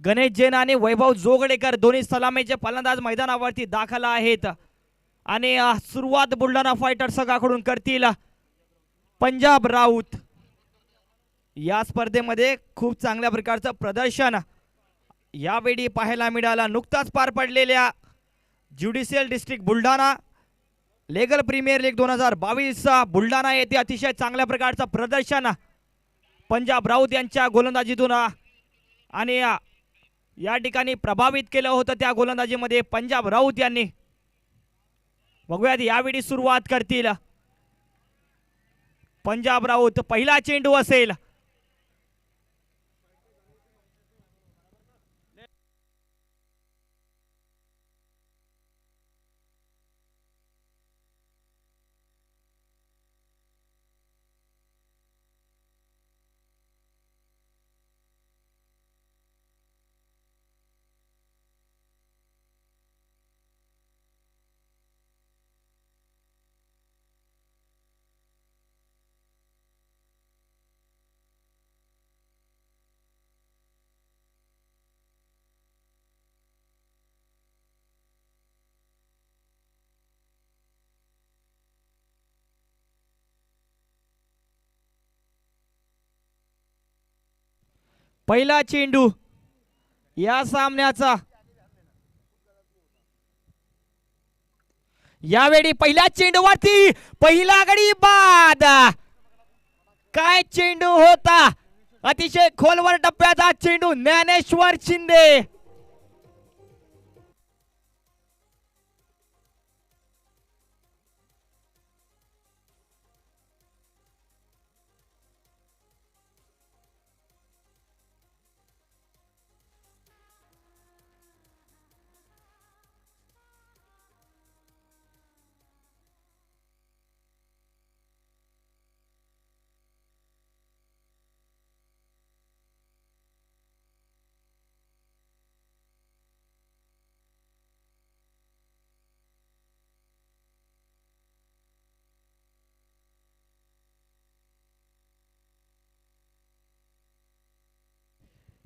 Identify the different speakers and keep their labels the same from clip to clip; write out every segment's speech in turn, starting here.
Speaker 1: गणेश जैन आणि वैभव जोगडेकर दोन्ही सलामीचे फलंदाज मैदानावरती दाखल आहेत आणि सुरुवात बुलढाणा फायटर संघाकडून करतील पंजाब राऊत। या स्पर्धेमध्ये खूप चांगल्या प्रकारचं प्रदर्शन यावेळी पाहायला मिळालं। नुकताच पार पडलेल्या judicial district Buldhana legal premier league 2022 Buldhana येथे अतिशय चांगल्या प्रकारचं प्रदर्शन पंजाब राऊत यांच्या गोलंदाजीतून आणि या ठिकाणी प्रभावित केलं होतं। त्या गोलंदाजीमध्ये पंजाब राऊत यांनी बघूयात यावेळी सुरुवात करतील पंजाब राऊत। पहिला चेंडू असेल पहिला चेंडू या सामन्याचा। यावेळी पहिल्या चेंडूवरती पहिला गडी बाद। काय चेंडू होता, अतिशय खोलवर टप्प्याचा चेंडू ज्ञानेश्वर शिंदे।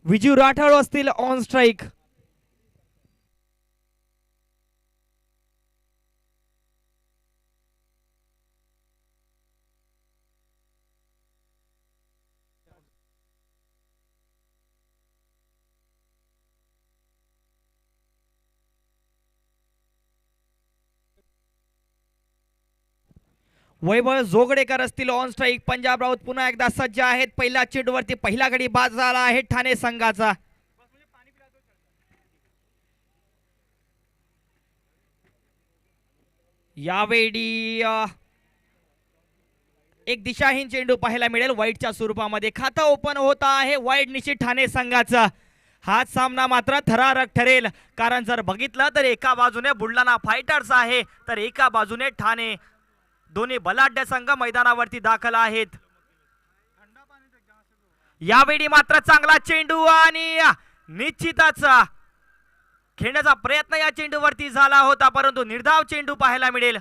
Speaker 1: विजू राठोड असतील ऑन स्ट्राइक। वैभव जोगडेकर असतील ऑन स्ट्राइक। पंजाब राऊत पुन्हा एकदा सज्ज आहेत। पहिल्या चेंडूवरती पहिला गडी बाद झाला आहे ठाणे संघाचा। यावेळी एक दिशाहीन चेंडू पाहायला मिळेल वाईडच्या स्वरूपामध्ये। खातं ओपन होता आहे वाईड निश्चित ठाणे संघाचा। हा सामना मात्र थरारक ठरेल, कारण जर बघितलं तर एका बाजूने बुलढाणा फायटर्स आहे तर एका बाजूने ठाणे। दोन्ही बलाढ्य संघ मैदानावरती दाखल आहेत। यावेळी मात्र चांगला चेंडू आणि निश्चितच खेळण्याचा प्रयत्न या चेंडूवरती झाला होता, परंतु निर्धाव चेंडू पाहायला मिळेल।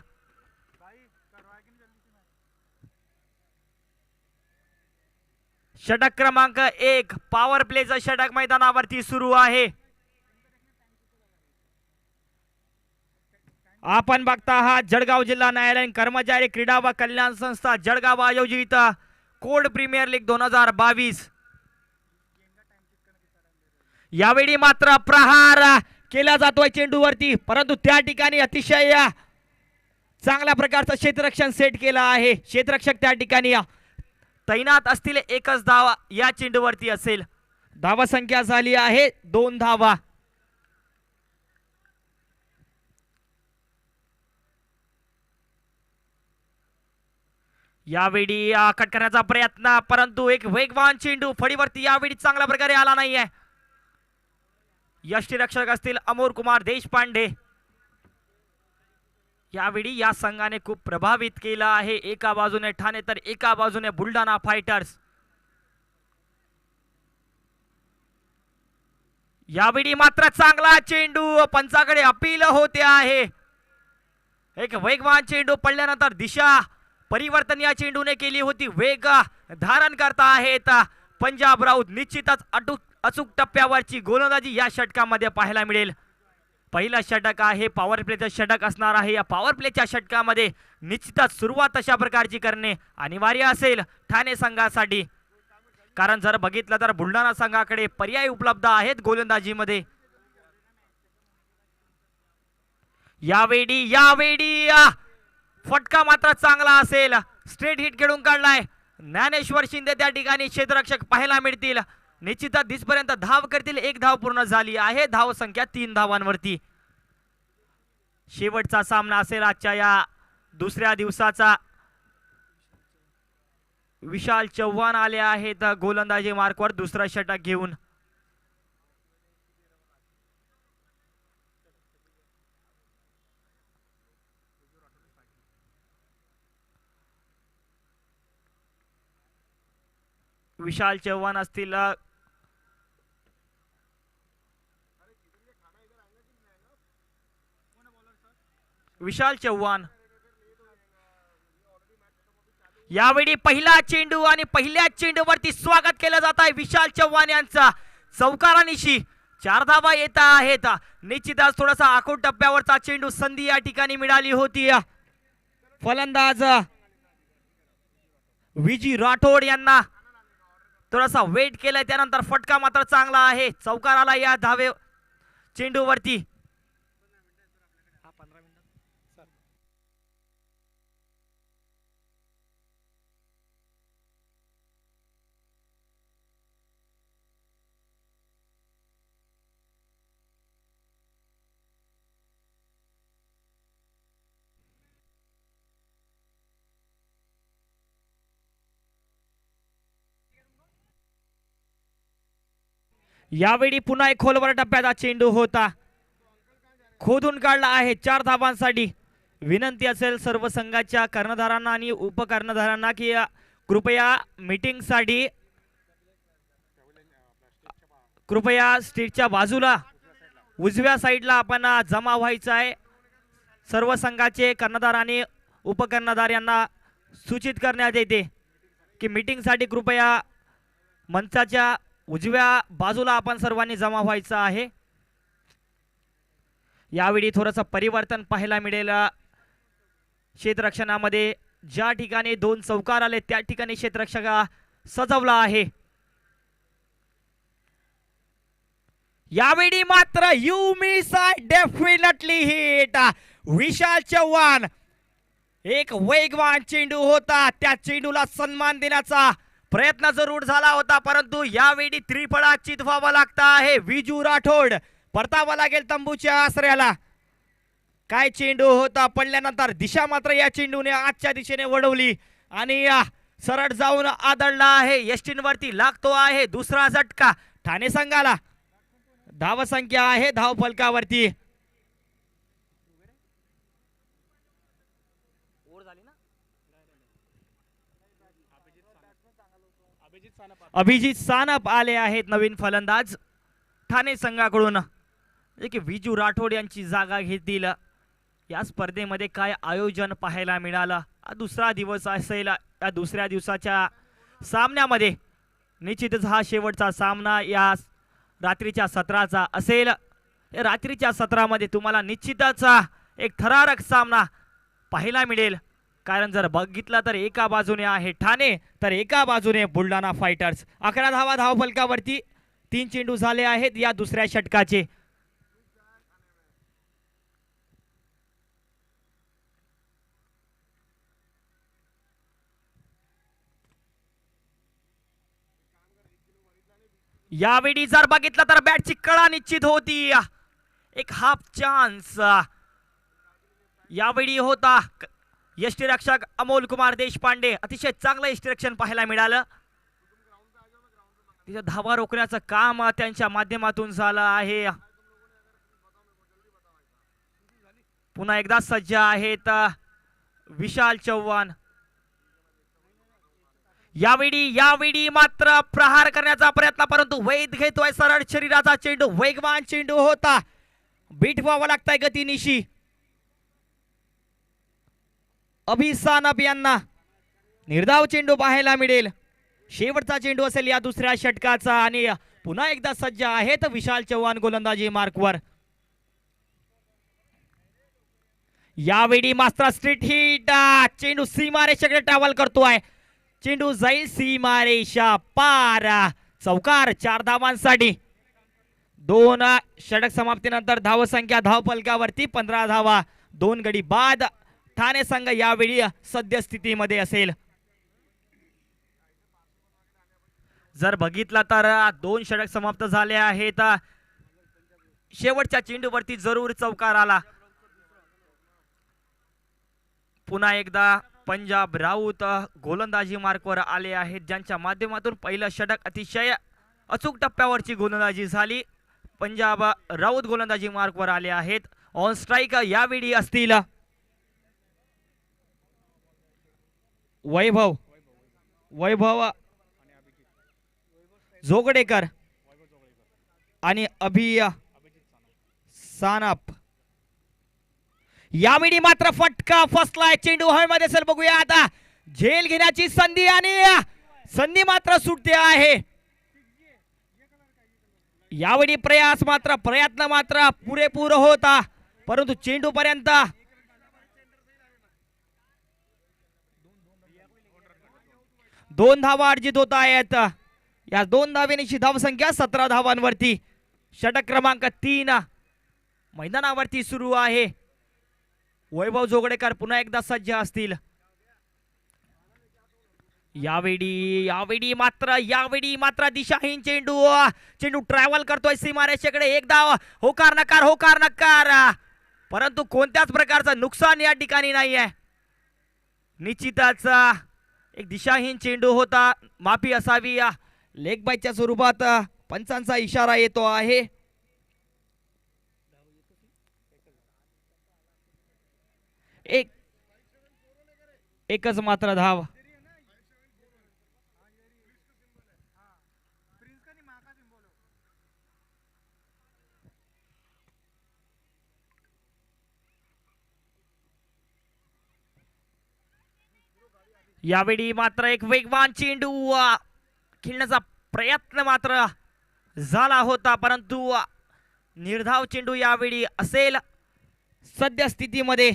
Speaker 1: षटक क्रमांक 1 पॉवर प्लेचं षटक मैदानावरती सुरू आहे। आपण बघता आहात जळगाव जिल्हा न्यायालयीन कर्मचारी क्रीडा व कल्याण संस्था जळगाव आयोजित कोड प्रीमियर लीग 2022। यावेळी मात्र प्रहार केला जातोय चेंडूवरती, परंतु त्या ठिकाणी अतिशय चांगल्या प्रकारचं क्षेत्ररक्षण सेट केलं आहे। क्षेत्ररक्षक त्या ठिकाणी तैनात असतील। एकच धावा या चेंडूवरती असेल। धावा संख्या झाली आहे 2 धावा। यावेळी कट करण्याचा प्रयत्न, परंतु एक वेगवान चेंडू फळीवरती यावेळी चांगल्या प्रकारे आला नाहीये। यष्टीरक्षक असतील अमोर कुमार देशपांडे। यावेळी या संघाने खूप प्रभावित केला आहे। एका बाजूने ठाणे तर एका बाजूने बुलढाणा फायटर्स। यावेळी मात्र चांगला चेंडू पंचाकडे अपील होते आहे। एक वेगवान चेंडू पडल्यानंतर दिशा परिवर्तन या चेंडूने केली होती। वेग धारण करता आहेत पंजाब राऊत। निश्चितच अचूक टप्प्यावरची गोलंदाजी या षटकामध्ये पाहायला मिळेल. पहिला षटक आहे पॉवर प्लेचं षटक असणार आहे. या पॉवर प्लेच्या षटकामध्ये निश्चितच सुरुवात अशा प्रकारची करणे अनिवार्य असेल ठाणे संघासाठी, कारण जर बघितलं तर बुलढाणा संघाकडे पर्याय उपलब्ध आहेत गोलंदाजीमध्ये. यावेळी फटका मात्र चांगला असेल. स्ट्रेट हिट खेळून काढलाय ज्ञानेश्वर शिंदे. त्या ठिकाणी क्षेत्ररक्षक पाहायला मिळतील. निश्चितच दिसपर्यंत धाव करतील. 1 धाव पूर्ण झाली आहे. धाव संख्या 3 धावांवरती. शेवटचा सामना असेल आजच्या या दुसऱ्या दिवसाचा. विशाल चव्हाण आले आहेत गोलंदाजी मार्कवर दुसरा षटक घेऊन. विशाल चव्हाण असतील. विशाल चव्हाण यावेळी पहिला चेंडू आणि पहिल्या चेंडूवरती स्वागत केलं जात आहे विशाल चव्हाण यांचा. चौकारानिशी 4 धावा येत आहेत. निश्चितच थोडासा आखूड टप्प्यावरचा चेंडू संधी या ठिकाणी मिळाली होती. फलंदाज विजी राठोड यांना थोडासा वेट केलाय, त्यानंतर फटका मात्र चांगला आहे चौकाराला या धावे चेंडूवरती. यावेळी पुन्हा एक खोलवर टप्प्याचा चेंडू होता, खोदून काढला आहे 4 धावांसाठी. विनंती असेल सर्व संघाच्या कर्णधारांना आणि उपकर्णधारांना की कृपया मीटिंगसाठी कृपया स्टेजच्या बाजूला उजव्या साईडला आपण जमा व्हायचं आहे. सर्व संघाचे कर्णधार आणि उपकर्णधार यांना सूचित करण्यात येते की मीटिंगसाठी कृपया मंचाच्या उजव्या बाजूला आपण सर्वांनी जमा व्हायचं आहे. यावेळी थोडंसं परिवर्तन पाहायला मिळेल क्षेत्ररक्षणामध्ये. ज्या ठिकाणी 2 चौकार आले त्या ठिकाणी क्षेत्ररक्षक सजवला आहे. यावेळी मात्र यू मिस डेफिनेटली हिट. विशाल चव्हाण एक वेगवान चेंडू होता, त्या चेंडूला सन्मान देण्याचा प्रयत्न जरूर झाला होता, परंतु यावेळी त्रिफळा चितवावा लागता आहे. विजू राठोड परतावा लागेल तंबूच्या आसऱ्याला. काय चेंडू होता, पडल्यानंतर दिशा मात्र या चेंडूने आजच्या दिशेने वळवली आणि सरळ जाऊन आदळला आहे. यष्टींवरती लागतो आहे दुसरा झटका ठाणे संघाला. धावसंख्या आहे धाव फलकावरती. अभिजित सानप आले आहेत नवीन फलंदाज ठाणे संघाकडून, जे की विजू राठोड यांची जागा घेतील. या स्पर्धेमध्ये काय आयोजन पाहायला मिळालं. दुसरा दिवस असेल. या दुसऱ्या दिवसाच्या सामन्यामध्ये निश्चितच हा शेवटचा सामना या रात्रीच्या सत्राचा असेल. रात्रीच्या सत्रामध्ये तुम्हाला निश्चितच एक थरारक सामना पाहायला मिळेल, कारण जर बघितलं तर एका बाजूने आहे ठाणे तर एका बाजूने बुलढाणा फायटर्स. 11 धावा धाव फलकावरती. 3 चेंडू झाले आहेत या दुसऱ्या षटकाचे. यावेळी जर बघितलं तर बॅटची कळा निश्चित होती. एक हाफ चान्स यावेळी होता. यष्टीरक्षक अमोल कुमार देशपांडे अतिशय चांगलं यष्टीरक्षण पाहायला मिळालं. तिथे धावा रोखण्याचं काम त्यांच्या माध्यमातून झालं आहे. पुन्हा एकदा सज्ज आहेत विशाल चव्हाण. यावेळी मात्र प्रहार करण्याचा प्रयत्न, परंतु वैद घेतोय सरळ शरीराचा चेंडू. वेगवान चेंडू होता, बीट व्हावं लागतंय गतीनिशी. अभिसानप यांना निर्धाव चेंडू पाहायला मिळेल. शेवटचा चेंडू असेल या दुसऱ्या षटकाचा आणि पुन्हा एकदा सज्ज आहेत विशाल चव्हाण गोलंदाजी मार्कवर. यावेळी मास्टर स्ट्रीट हिट, चेंडू सीमारेषेकडे ट्रॅव्हल करतोय, चेंडू जाईल सीमारेषा पार. चौकार 4 धावांसाठी. 2 षटक समाप्तीनंतर धावसंख्या धावफलकावरती 15 धावा. 2 गडी बाद. ठाणे संघ यावेळी सद्यस्थितीमध्ये असेल. जर बघितला तर 2 षटक समाप्त झाले आहेत. शेवटच्या चेंडूवरती जरूर चौकार आला. पुन्हा एकदा पंजाब राऊत गोलंदाजी मार्कवर आले आहेत, ज्यांच्या माध्यमातून पहिलं षटक अतिशय अचूक टप्प्यावरची गोलंदाजी झाली. पंजाब राऊत गोलंदाजी मार्कवर आले आहेत. ऑन स्ट्राईक यावेळी असतील वैभव जोगडेकर आणि अभि सानप. यावेळी मात्र फटका फसलाय, चेंडू हवेमध्ये असेल. बघूया आता झेल घेण्याची संधी आणि संधी मात्र सुटते आहे. यावेळी प्रयत्न मात्र पुरेपूर होता, परंतु चेंडू पर्यंत 2 धावा अर्जित होत आहेत. या 2 धावेची धावसंख्या 17 धावांवरती. षटक क्रमांक 3 मैदानावरती सुरू आहे. वैभव जोगडेकर पुन्हा एकदा सज्ज असतील. यावेळी मात्र दिशाहीन चेंडू ट्रॅव्हल करतोय सीमारेषेकडे. एक धाव. होकार नकार, परंतु कोणत्याच प्रकारचं नुकसान या ठिकाणी नाही आहे. निश्चितच एक दिशाहीन चेंडू होता, माफी असावी. लेग बायच्या स्वरूपात पंचांचा इशारा येतो आहे. एकच मात्र धाव. यावेळी मात्र एक वेगवान चेंडू खेळण्याचा प्रयत्न मात्र झाला होता, परंतु निर्धाव चेंडू यावेळी असेल. सद्यस्थितीमध्ये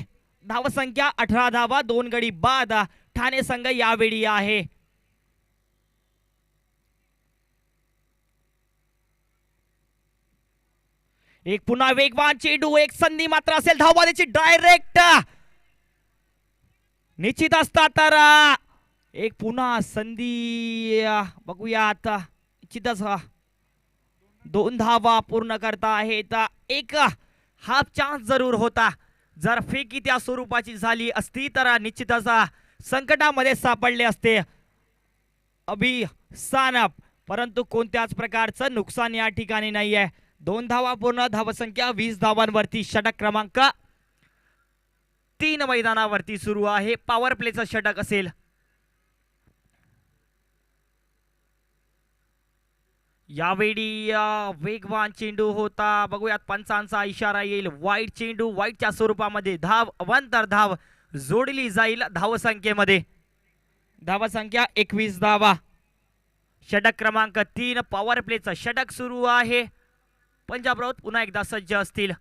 Speaker 1: धावसंख्या 18 धावा, 2 गडी बाद. ठाणे संघ यावेळी आहे. एक पुन्हा वेगवान चेंडू, एक संधी मात्र असेल धावबादीची डायरेक्ट. निश्चित असता तर एक पुन्हा संधी बघूया आता. निश्चितच 2 धावा पूर्ण करता आहेत. एक हाफ चान्स जरूर होता. जर फेकी त्या स्वरूपाची झाली असती तर निश्चितच संकटामध्ये सापडले असते अभि सानप, परंतु कोणत्याच प्रकारचं नुकसान या ठिकाणी नाही आहे. 2 धावा पूर्ण, धावसंख्या 20 धावांवरती. षटक क्रमांक 3 मैदानावरती सुरू आहे. पॉवर प्लेचं षटक असेल. यावेळी वेगवान चेंडू होता. बघूयात पंचांचा इशारा येईल. वाईट चेंडू, वाईटच्या स्वरूपामध्ये धाव अवंतर धाव जोडली जाईल धावसंख्येमध्ये. धावसंख्या 21 धावा. षटक क्रमांक 3 पॉवर प्लेचं षटक सुरू आहे. पंजाब राऊत पुन्हा एकदा सज्ज असतील.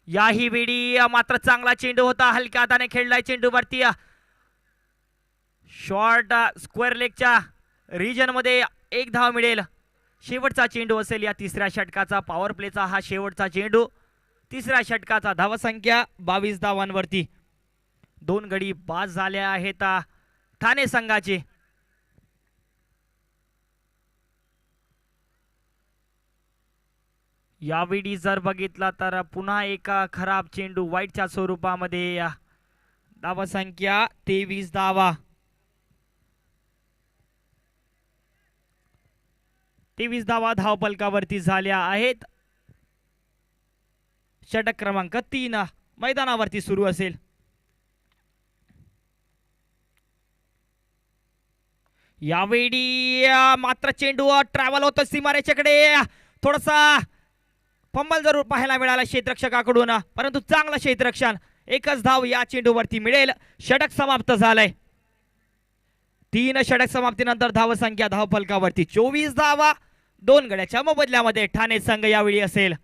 Speaker 1: याही वेळी मात्र चांगला चेंडू होता. हलक्या हाताने खेळलाय चेंडूवरती. शॉर्ट स्क्वेअर लेगच्या रिजन मध्ये 1 धाव मिळेल. शेवटचा चेंडू असेल या 3ऱ्या षटकाचा. पॉवर प्लेचा हा शेवटचा चेंडू. 3ऱ्या षटकाचा. धावसंख्या 22 धावांवरती. 2 गडी बाद झाल्या आहेत ठाणे संघाचे. यावेळी जर बघितला तर पुन्हा एक खराब चेंडू वाईटच्या स्वरूपामध्ये. धावसंख्या 23 धावा. 23 धावा धावफलकावरती झाल्या आहेत. षटक क्रमांक 3 मैदानावरती सुरू असेल. यावेळी मात्र चेंडू ट्रॅव्हल होतो सीमारेषेकडे. थोडासा फंबल जरूर पाहायला मिळाला क्षेत्ररक्षकाकडून, परंतु चांगलं क्षेत्ररक्षण. एकच धाव या चेंडूवरती मिळेल. षटक समाप्त झालंय. 3 षटक समाप्तीनंतर धावसंख्या धावफलकावरती 24 धावा 2 गड्याच्या मोबदल्यामध्ये ठाणे संघ यावेळी असेल.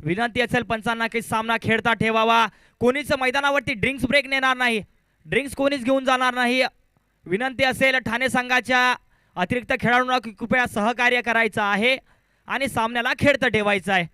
Speaker 1: विनंती असेल पंचांना की सामना खेळता ठेवावा. कोणीच मैदानावरती ड्रिंक्स ब्रेक नेणार नाही, ड्रिंक्स कोणीच घेऊन जाणार नाही. विनंती असेल ठाणे संघाच्या अतिरिक्त खेळाडूंना कृपया सहकार्य करायचं आहे आणि सामन्याला खेळतं ठेवायचं आहे.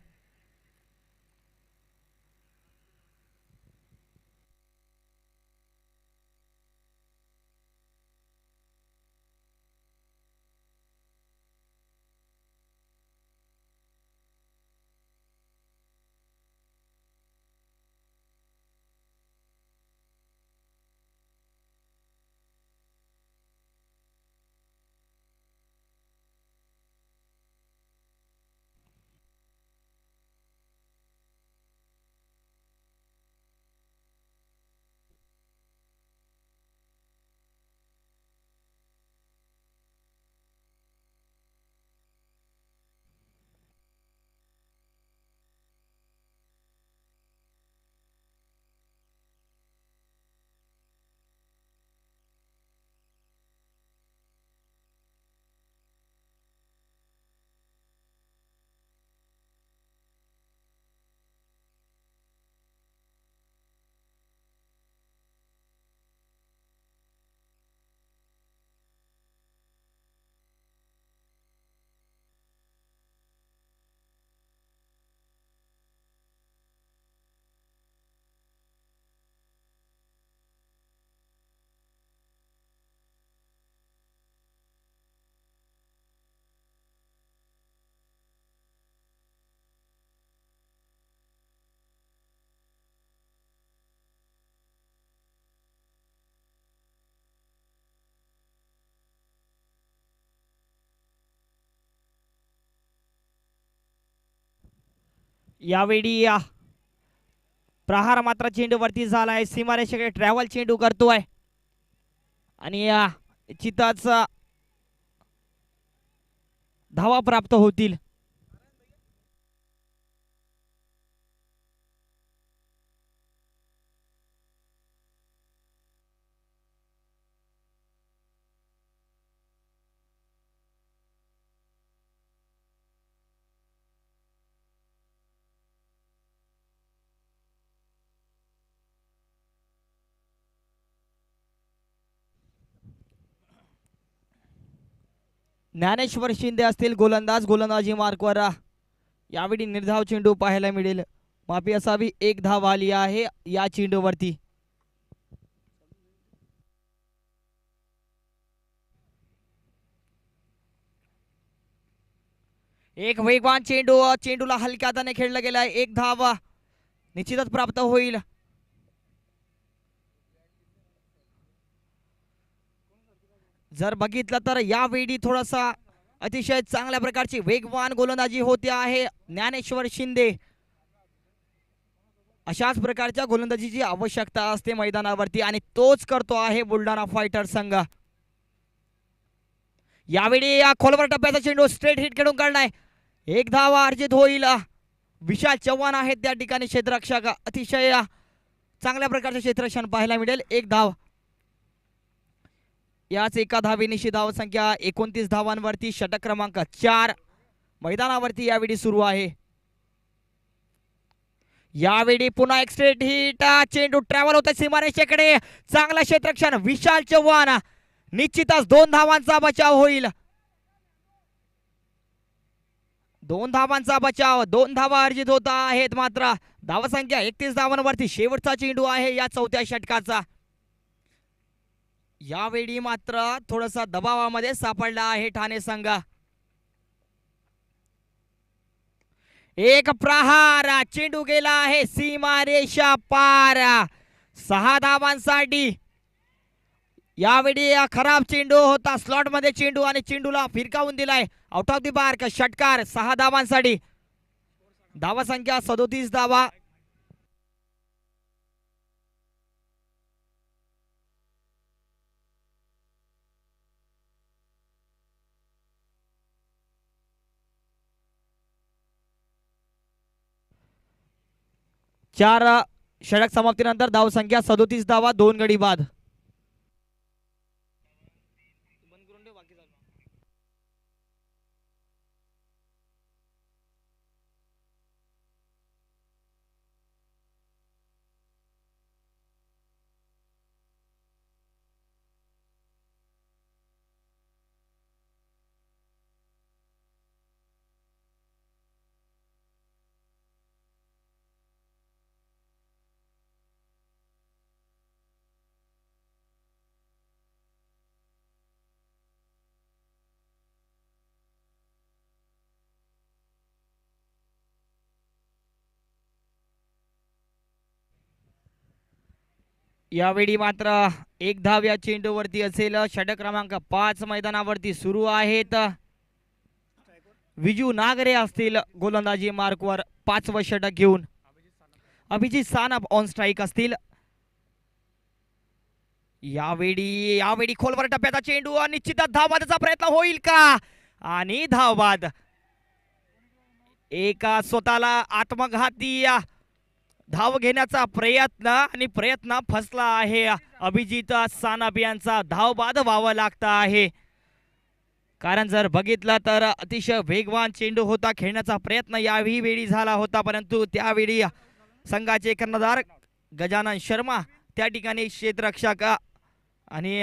Speaker 1: यावेळी प्रहार मात्र चेंडूवरती झालाय. सीमारेषेकडे ट्रॅव्हल चेंडू करतोय आणि चिताच धावा प्राप्त होतील. ज्ञानेश्वर शिंदे असतील गोलंदाज. गोलंदाजी मार्कवर यावेळी निर्धाव चेंडू पाहायला मिळेल. माफी असावी, 1 धाव आली आहे या चेंडूवरती. एक वेगवान चेंडू, चेंडूला हलक्या हाताने खेळला गेलाय. 1 धाव निश्चितच प्राप्त होईल. जर बघितलं तर यावेळी थोडासा अतिशय चांगल्या प्रकारची वेगवान गोलंदाजी होते आहे ज्ञानेश्वर शिंदे. अशाच प्रकारच्या गोलंदाजीची आवश्यकता असते मैदानावरती आणि तोच करतो आहे बुलढाणा फायटर संघ. यावेळी या खोलवर टप्प्याचा चेंडू स्ट्रेट हिट खेळून काढलाय. 1 धावा अर्जित होईल. विशाल चव्हाण आहेत त्या ठिकाणी क्षेत्ररक्षक. अतिशय चांगल्या प्रकारचे क्षेत्ररक्षण पाहायला मिळेल. 1 धाव. याच एका धावेनिशी धावसंख्या 29 धावांवरती षटक क्रमांक 4 मैदानावरती यावेळी सुरू आहे. यावेळी पुन्हा एक स्ट्रेट हिट, चेंडू ट्रॅव्हल होता सीमारेषेकडे. चांगला क्षेत्ररक्षण विशाल चव्हाण. निश्चितच 2 धावांचा बचाव होईल. 2 धावांचा बचाव. 2 धावा अर्जित होत आहेत. मात्र धावसंख्या 31 धावांवरती शेवटचा चेंडू आहे या 4थ्या षटकाचा. यावेळी मात्र थोडासा दबावामध्ये सापडला आहे ठाणे संघ. एक प्रहार, चेंडू गेला आहे सीमारेषा पार. 6 धावांसाठी. यावेळी खराब चेंडू होता, स्लॉट मध्ये चेंडू आणि चेंडूला फिरकावून दिलाय आउट ऑफ द मार्क. षटकार 6 धावांसाठी. धावसंख्या 37 धावा. चार षटक समाप्तीनंतर धावसंख्या 37 धावा 2 गडी बाद. यावेळी मात्र एक धाव या चेंडूवरती असेल. षटक क्रमांक 5 मैदानावरती सुरू आहेत. विजू नागरे असतील गोलंदाजी मार्कवर 5वं षटक घेऊन. अभिजित सानप ऑन स्ट्राईक असतील. यावेळी खोलवर टप्प्याचा चेंडू निश्चितच धावबादाचा प्रयत्न होईल का आणि धावबाद. एका स्वतःला आत्मघाती धाव घेण्याचा प्रयत्न आणि प्रयत्न फसला आहे. अभिजित सानप यांचा धावबाद व्हावं लागतं आहे. कारण जर बघितलं तर अतिशय वेगवान चेंडू होता. खेळण्याचा प्रयत्न याही वेळी झाला होता, परंतु त्यावेळी संघाचे कर्णधार गजानन शर्मा त्या ठिकाणी क्षेत्ररक्षक आणि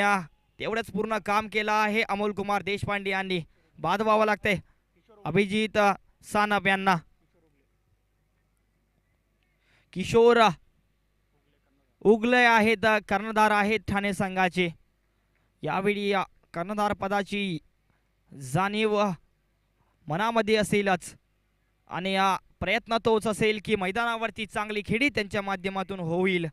Speaker 1: तेवढंच पूर्ण काम केलं आहे अमोल कुमार देशपांडे यांनी. बाद व्हावं लागतंय अभिजित सानप यांना. किशोर उगले आहेत कर्णधार आहेत ठाणे संघाचे. यावेळी कर्णधार पदाची जाणीव मनामध्ये असेलच आणि प्रयत्न तोच असेल की मैदानावरती चांगली खेळी त्यांच्या माध्यमातून होईल.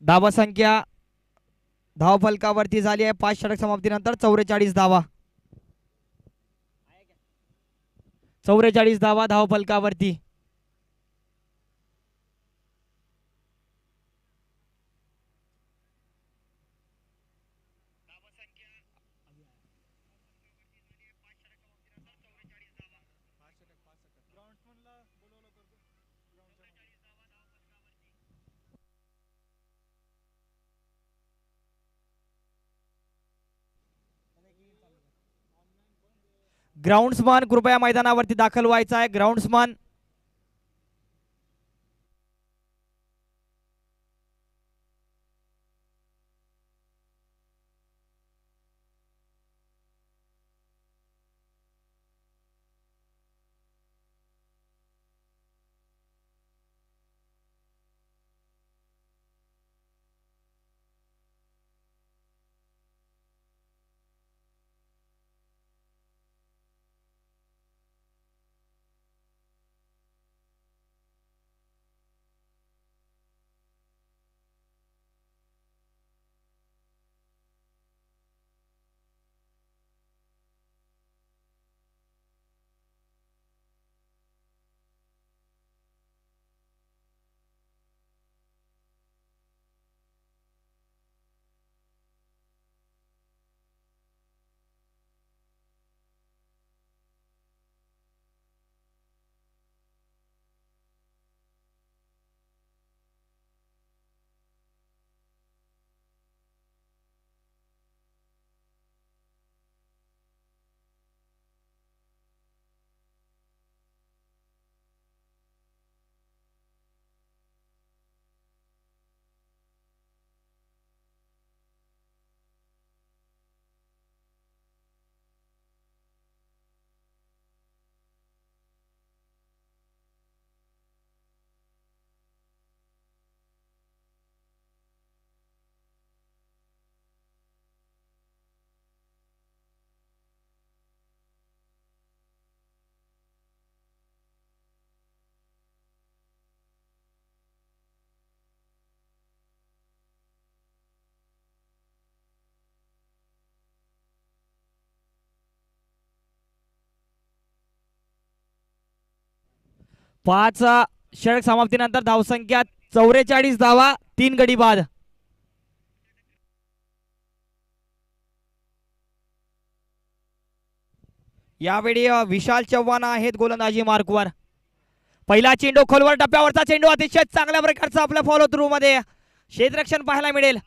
Speaker 1: धावा संख्या धावफलकावरती झाली आहे 5 षटक समाप्तीनंतर 44 धावा. 44 धावा धावफलकावरती. ग्राउंड्समन कृपया मैदानावरती दाखल व्हायचा आहे. ग्राउंड्समन 5 षटक समाप्तीनंतर धावसंख्या 44 धावा, 3 गडी बाद. यावेळी विशाल चव्हाण आहेत गोलंदाजी मार्कवर. पहिला चेंडू खोलवर टप्प्यावरचा चेंडू अतिशय चांगल्या प्रकारचा आपल्या फॉलो थ्रू मध्ये क्षेत्ररक्षण पाहायला मिळेल.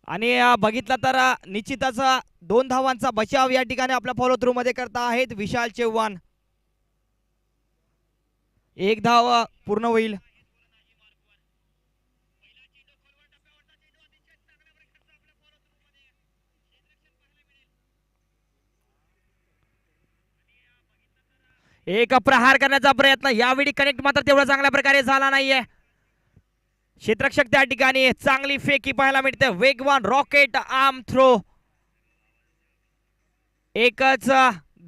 Speaker 1: आणि बघितलं तर निश्चितच 2 धावांचा बचाव या ठिकाणी आपल्या फॉलो थ्रू मध्ये करता आहेत विशाल चव्हाण. 1 धाव पूर्ण होईल. एक प्रहार करण्याचा प्रयत्न, यावेळी कनेक्ट मात्र तेवढा चांगल्या प्रकारे झाला नाहीये. क्षेत्ररक्षक त्या ठिकाणी चांगली फेकी पाहायला मिळते. वेगवान रॉकेट आर्म थ्रो. एकच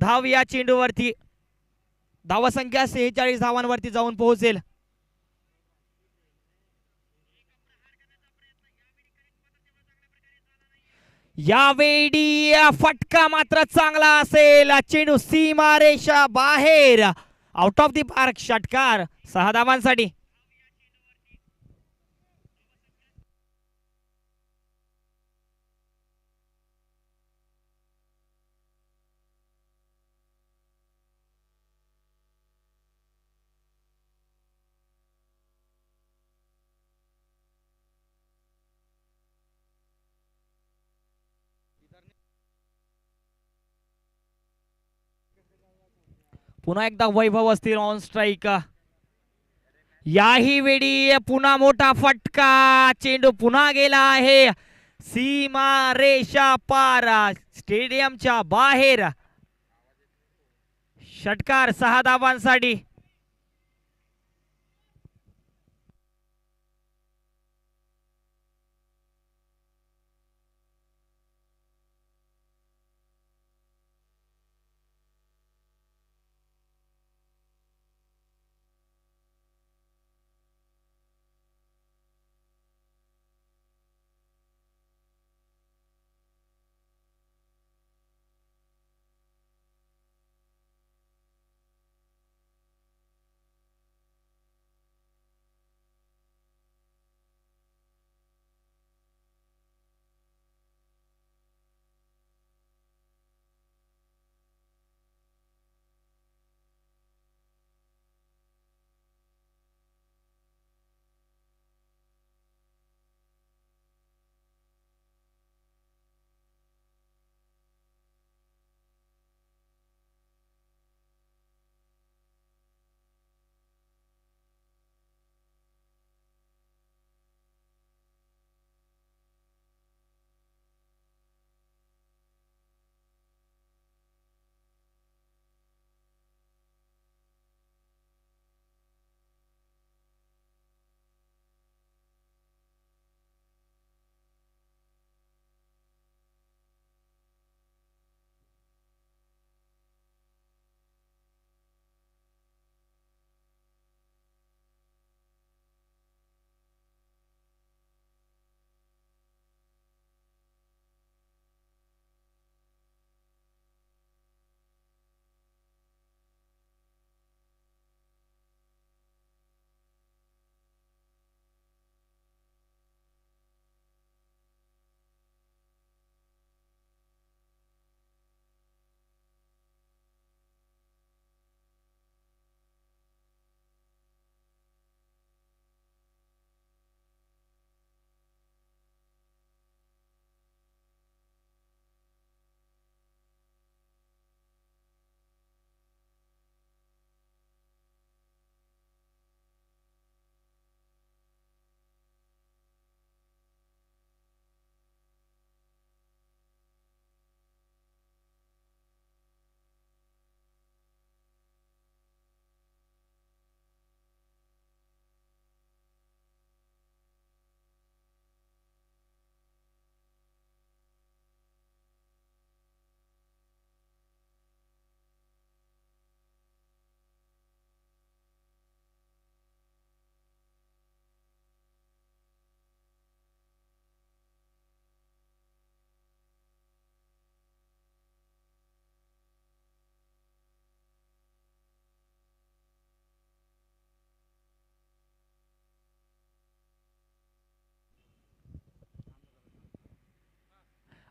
Speaker 1: धाव या चेंडूवरती. धावसंख्या 46 धावांवरती जाऊन पोहोचेल. यावेळी फटका मात्र चांगला असेल. चेंडू सीमारेषा बाहेर, आउट ऑफ दी पार्क. षटकार 6 धावांसाठी. पुन्हा एकदा वैभव असतील ऑन स्ट्राईक. याही वेळी पुन्हा मोठा फटका. चेंडू पुन्हा गेला आहे सीमा रेषा पार, स्टेडियमच्या बाहेर. षटकार 6 धावांसाठी.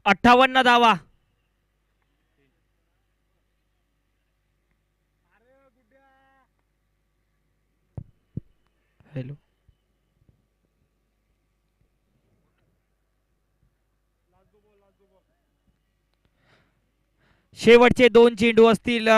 Speaker 1: 58 धावा. हॅलो. शेवटचे 2 चेंडू असतील.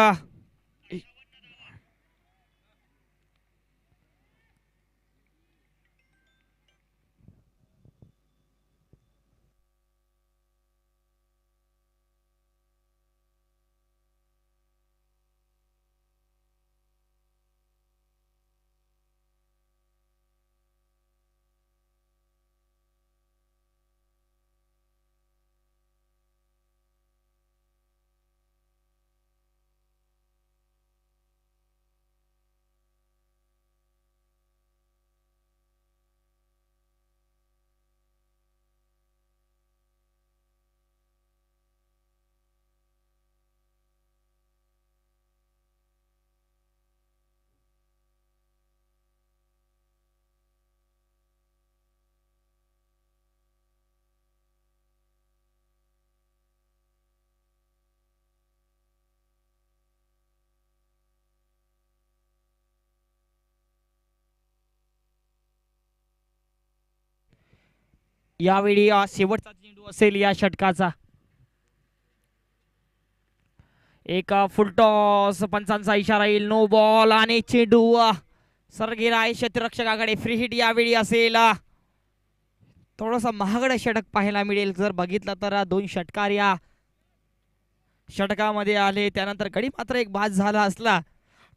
Speaker 1: यावेळी शेवटचा चेंडू असेल या षटकाचा. एक फुलटॉस, पंचांचा इशारा येईल. नो बॉल आणि चेंडू सर गेला आहे क्षेत्ररक्षकाकडे. फ्री हिट यावेळी असेल. थोडंसं महागडं षटक पाहायला मिळेल. जर बघितलं तर 2 षटकार या षटकामध्ये आले. त्यानंतर गडी मात्र एक बाद झाला असला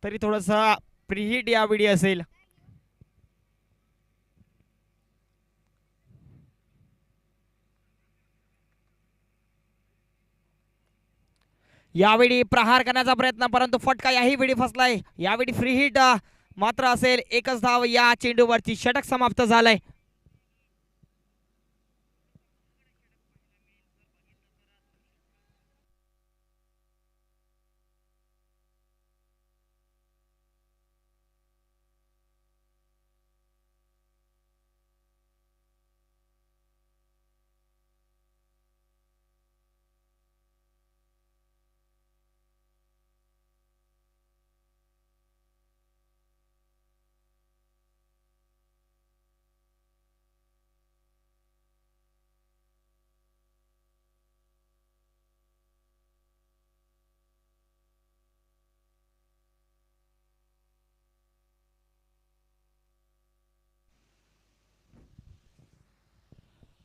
Speaker 1: तरी थोडंसं फ्री हिट यावेळी असेल. यावेळी प्रहार करण्याचा प्रयत्न, परंतु फटका याही वेळी फसलाय. यावेळी फ्री हिट मात्र असेल. एकच धाव या चेंडूवरती. षटक समाप्त झालंय.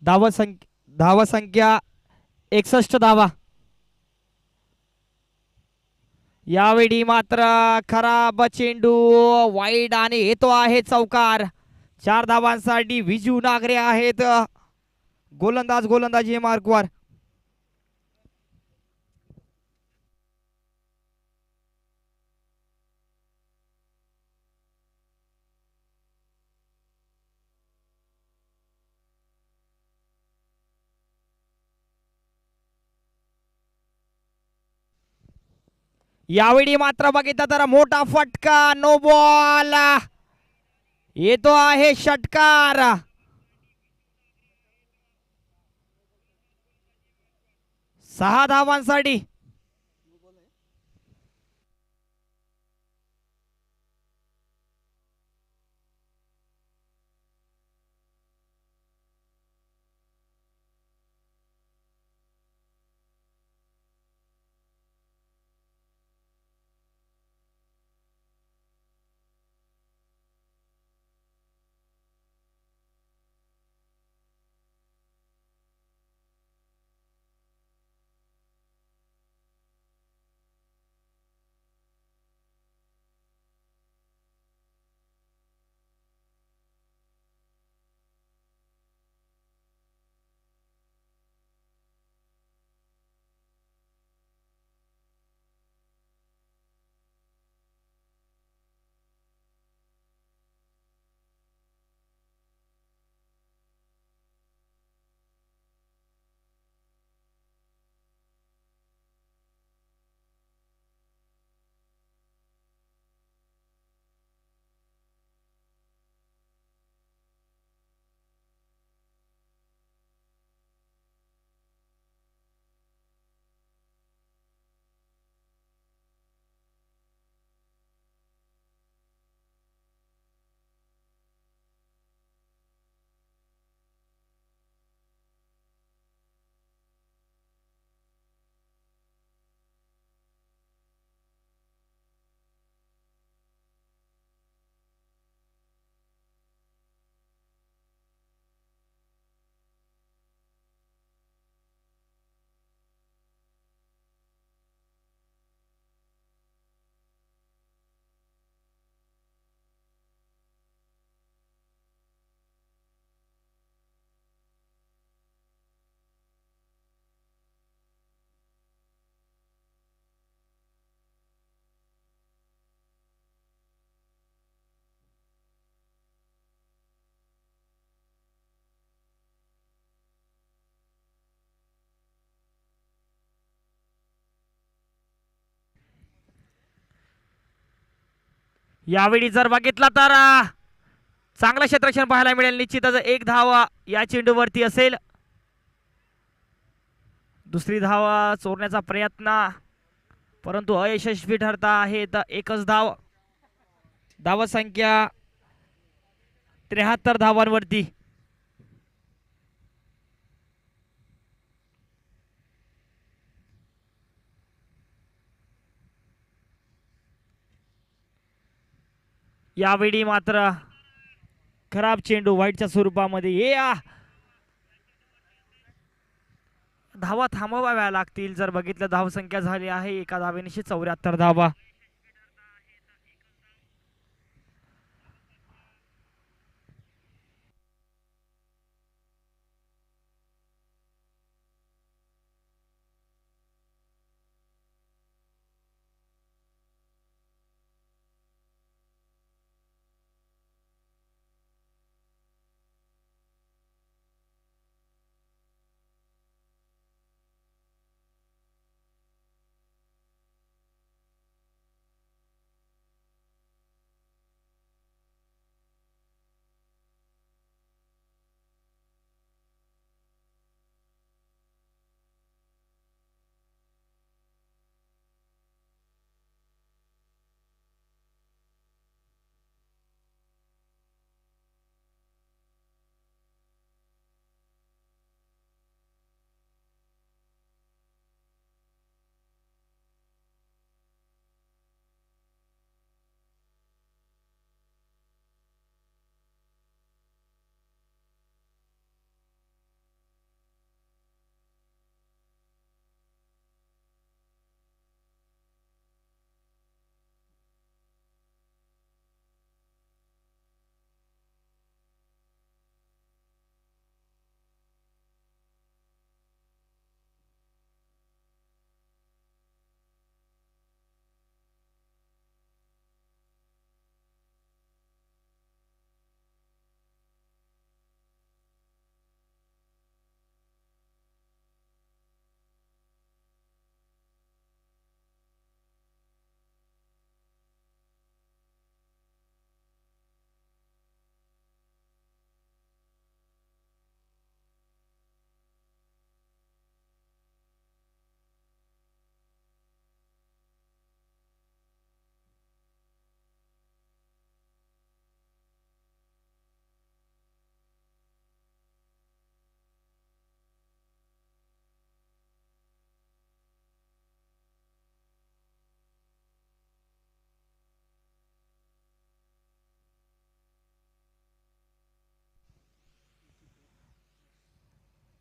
Speaker 1: धावसंख्या 61 धावा. यावेळी मात्र खराब चेंडू वाईड आणि येतो आहे चौकार. 4 धावांसाठी विजू नागरे आहेत गोलंदाजी मार्कवर. यावेळी मात्र बघितलं तर मोठा फटका. No ball. येतो आहे षटकार. 6 धावांसाठी. यावेळी जर बघितला तर चांगलं क्षेत्ररक्षण पाहायला मिळेल. निश्चितच एक धाव या चेंडूवरती असेल. दुसरी धाव चोरण्याचा प्रयत्न परंतु अयशस्वी ठरता आहेत. एकच धाव. धावसंख्या 73 धावांवरती. यावेळी मात्र खराब चेंडू व्हाईटच्या स्वरूपामध्ये. धावा थांबवाव्या लागतील. जर बघितलं धावसंख्या झाली आहे एका धावेनिशी 74 धावा.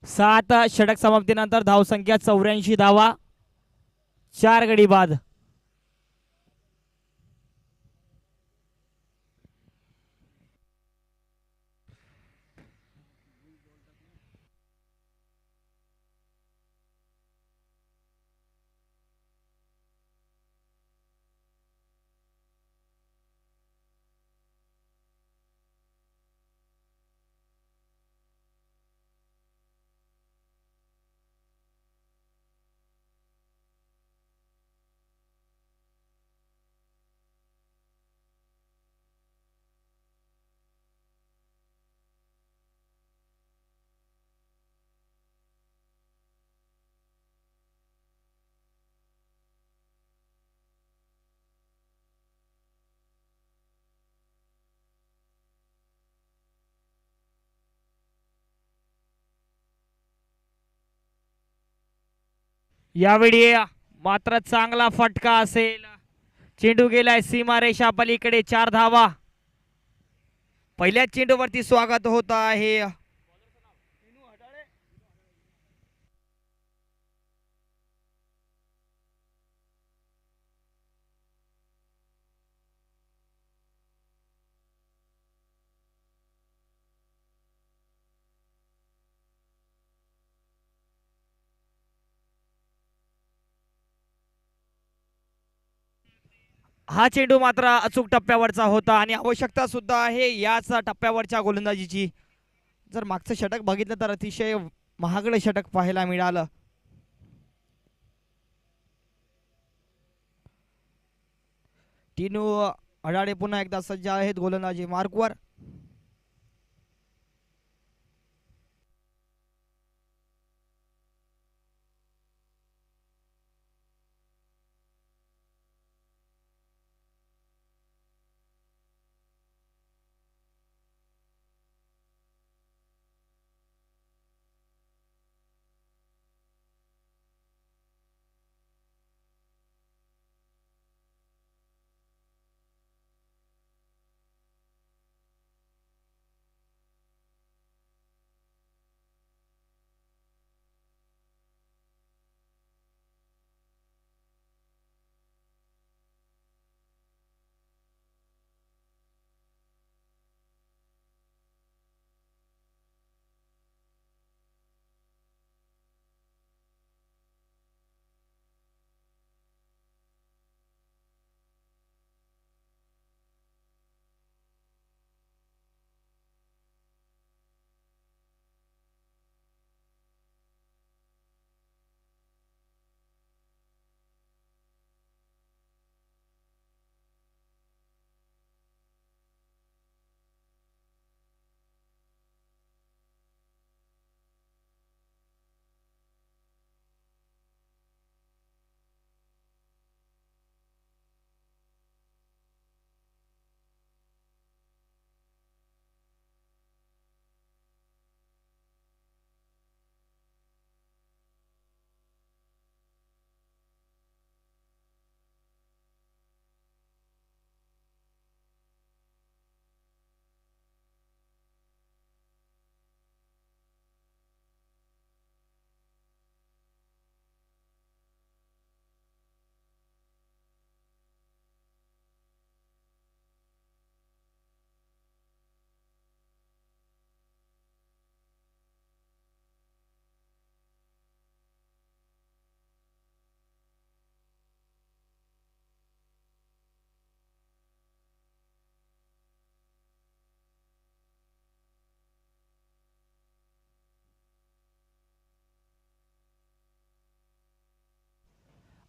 Speaker 1: सात षटक समाप्तीनंतर धावसंख्या 84 धावा. 4 गडी बाद. यावेळी मात्र चांगला फटका असेल. चेंडू गेलाय सीमारेषा पलीकडे. 4 धावा. पहिल्याच चेंडूवरती स्वागत होत आहे. हा चेंडू मात्र अचूक टप्प्यावरचा होता आणि आवश्यकता सुद्धा आहे याच टप्प्यावरच्या गोलंदाजीची. जर मागचं षटक बघितलं तर अतिशय महागडं षटक पाहायला मिळालं. टिनू अडाडे पुन्हा एकदा सज्ज आहेत गोलंदाजी मार्कवर.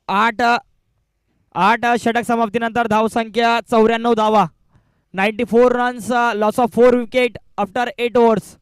Speaker 1: आठ आठ षटक समाप्तीनंतर धावसंख्या 94 धावा. 94 runs. Loss of 4 wicket after 8 overs.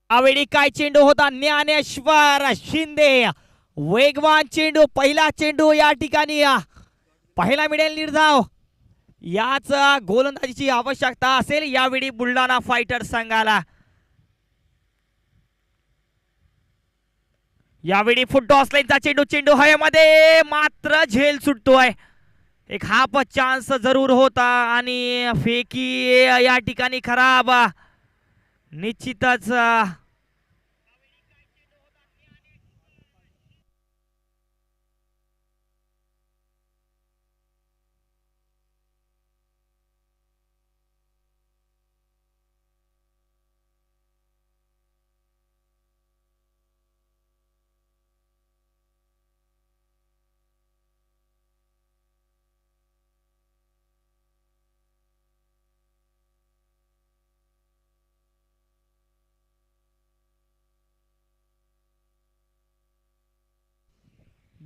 Speaker 1: यावेळी काय चेंडू होता. ज्ञानेश्वर शिंदे वेगवान चेंडू. पहिला चेंडू या ठिकाणी पहिला मिळेल निर्धाव. याच गोलंदाजीची आवश्यकता असेल यावेळी बुलढाणा फायटर संघाला. यावेळी फुटटॉस लाईनचा चेंडू. चेंडू हवेमध्ये मात्र झेल सुटतोय. एक हाफ चान्स जरूर होता आणि फेकी या ठिकाणी खराब. निश्चितच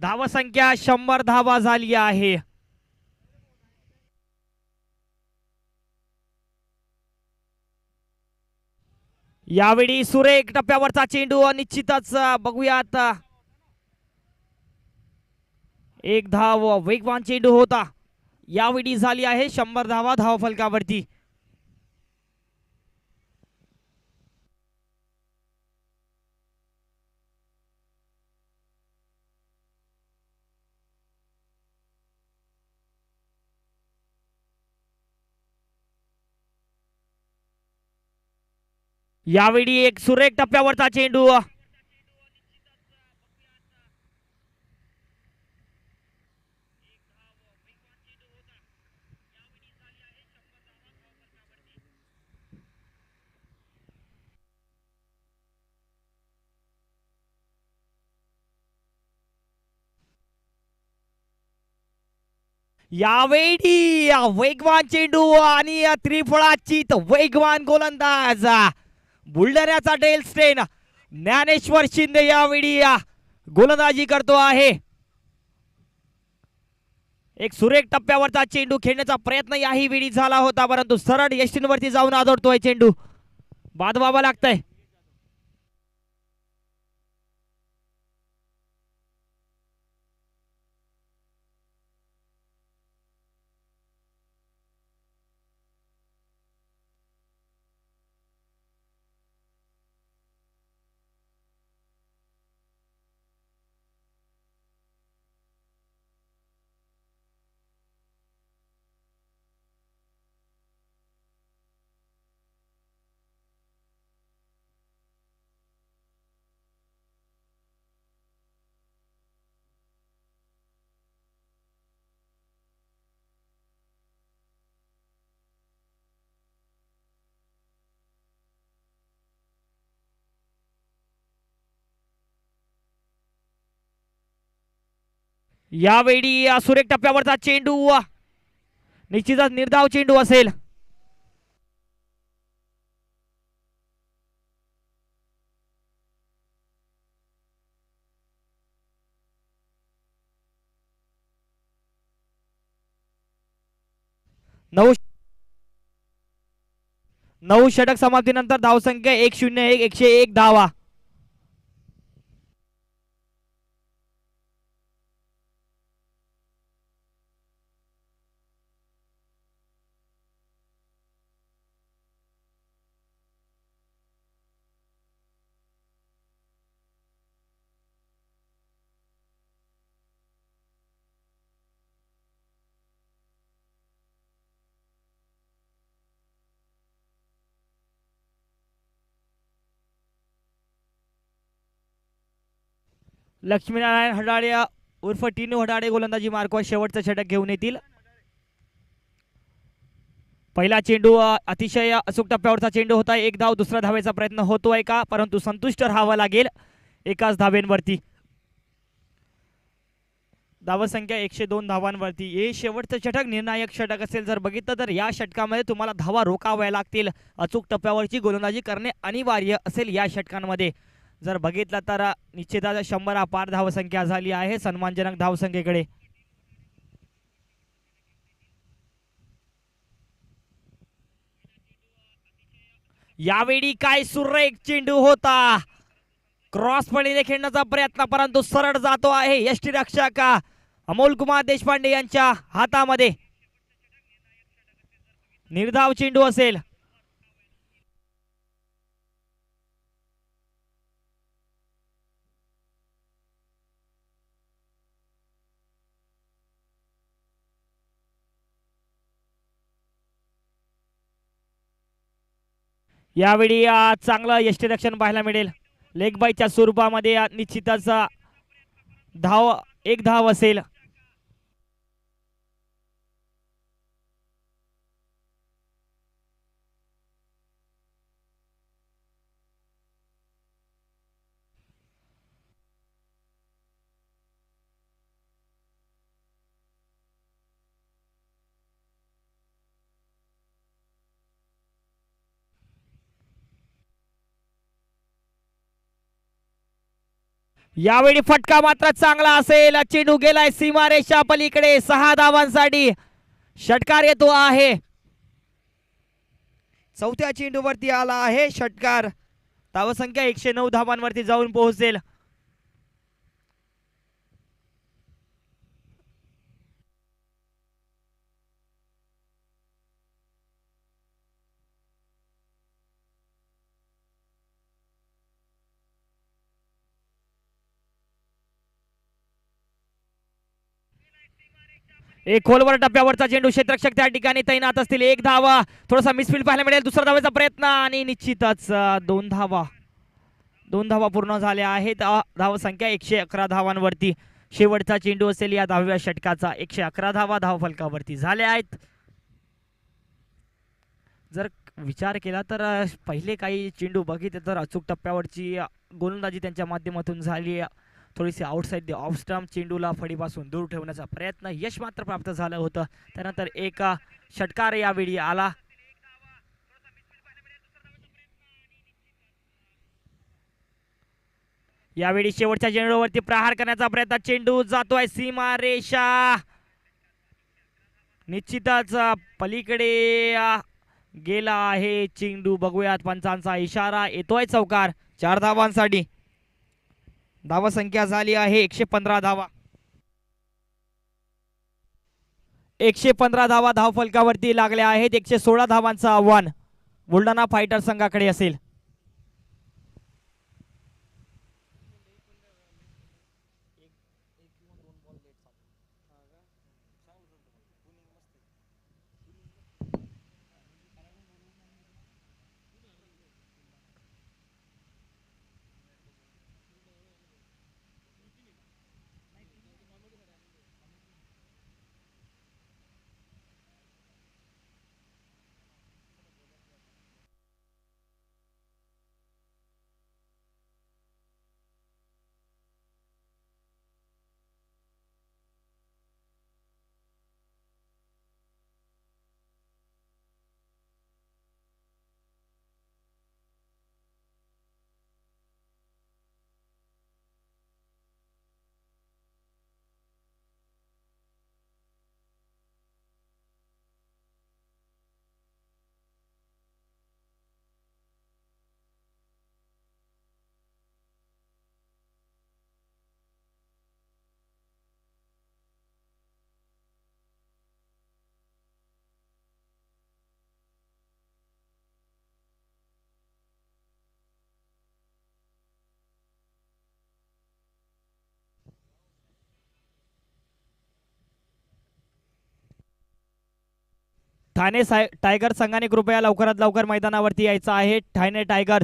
Speaker 1: धावसंख्या 100 धावा झाली आहे. यावेळी सुरेख टप्प्यावरचा चेंडू. निश्चितच बघूयात. एक धाव. वेगवान चेंडू होता. यावेळी झाली आहे 100 धावा धावफलकावरती. यावेळी एक सुरेख टप्प्यावरचा चेंडू यावेळी वेगवान चेंडू आणि त्रिफळाची वेगवान गोलंदाज बुलढाण्याचा डेल स्टेन ज्ञानेश्वर शिंदे यावेळी गोलंदाजी करतो आहे. एक सुरेख टप्प्यावरचा चेंडू खेळण्याचा प्रयत्न याही वेळी झाला होता, परंतु सरळ यष्टींवरती जाऊन आदळतोय चेंडू. बाद व्हावा लागतंय. यावेळी सुरेख टप्प्यावरचा चेंडू निश्चितच निर्धाव चेंडू असेल. नऊ नऊ षटक समाप्तीनंतर धावसंख्या 101 101 धावा. लक्ष्मीनारायण हडाळे उर्फ टीनू हडाळे गोलंदाजी मार्कवर शेवटचं षटक घेऊन येतील. पहिला चेंडू अतिशय अचूक टप्प्यावरचा चेंडू होता. एक धाव दुसरा धावेचा प्रयत्न होतोय का, परंतु संतुष्ट राहावं लागेल एकाच धावेंवरती. धावसंख्या 102 धावांवरती. हे शेवटचं षटक निर्णायक षटक असेल. जर बघितलं तर या षटकामध्ये तुम्हाला धावा रोखाव्या लागतील. अचूक टप्प्यावरची गोलंदाजी करणे अनिवार्य असेल या षटकांमध्ये. जर बघितलं तर निश्चितच 100 पार धावसंख्या झाली आहे सन्मानजनक धावसंख्येकडे. यावेळी काय सुरेख चेंडू होता. क्रॉस पडीने खेळण्याचा प्रयत्न, परंतु सरळ जातो आहे यष्टीरक्षक अमोल कुमार देशपांडे यांच्या हातामध्ये. निर्धाव चेंडू असेल. यावेळी चांगलं यष्टीरक्षण पाहायला मिळेल. लेग बायच्या स्वरूपामध्ये निश्चितच धाव एक धाव असेल. यावेळी फटका मात्र चांगला असेल. चेंडू गेलाय सीमारेषा पलीकडे. 6 धावांसाठी षटकार येतो आहे. चौथ्या चेंडूवरती आला आहे षटकार. धावसंख्या 109 धावांवरती जाऊन पोहोचेल. एक खोलवर टप्प्यावरचा चेंडू, क्षेत्ररक्षक त्या ठिकाणी तैनात असतील. एक धावा, थोडासा मिसफील्ड पाहायला मिळेल. दुसरा धावाचा प्रयत्न आणि निश्चितच दोन धावा पूर्ण झाल्या आहेत. धाव संख्या 111 धावांवरती. शेवटचा चेंडू असेल या 10व्या षटकाचा. 111 धावा धाव फलकावरती झाल्या आहेत. जर विचार केला तर पहिले काही चेंडू बघितले तर अचूक टप्प्यावरची गोलंदाजी त्यांच्या माध्यमातून झाली. थोडीशी आउटसाइड द ऑफ स्टंप, चेंडूला फळीपासून दूर ठेवण्याचा प्रयत्न, यश मात्र प्राप्त झालं होतं. त्यानंतर एक षटकार यावेळी आला. यावेळी शेवटच्या चेंडूवरती प्रहार करण्याचा प्रयत्न, चेंडू जातोय सीमारेषा, निश्चितच पलीकडे गेला आहे चेंडू. बघूयात, पंचांचा इशारा येतोय. चौकार 4 धावांसाठी. धावा संख्या झाली आहे 115 धावा. 115 धावा धाव फलकावरती लागल्या आहेत. 116 धावांचं आव्हान बुलढाणा फायटर संघाकडे असेल. ठाणे टायगर संघाने कृपया लवकरात लवकर मैदानावरती यायचं आहे. ठाणे टायगर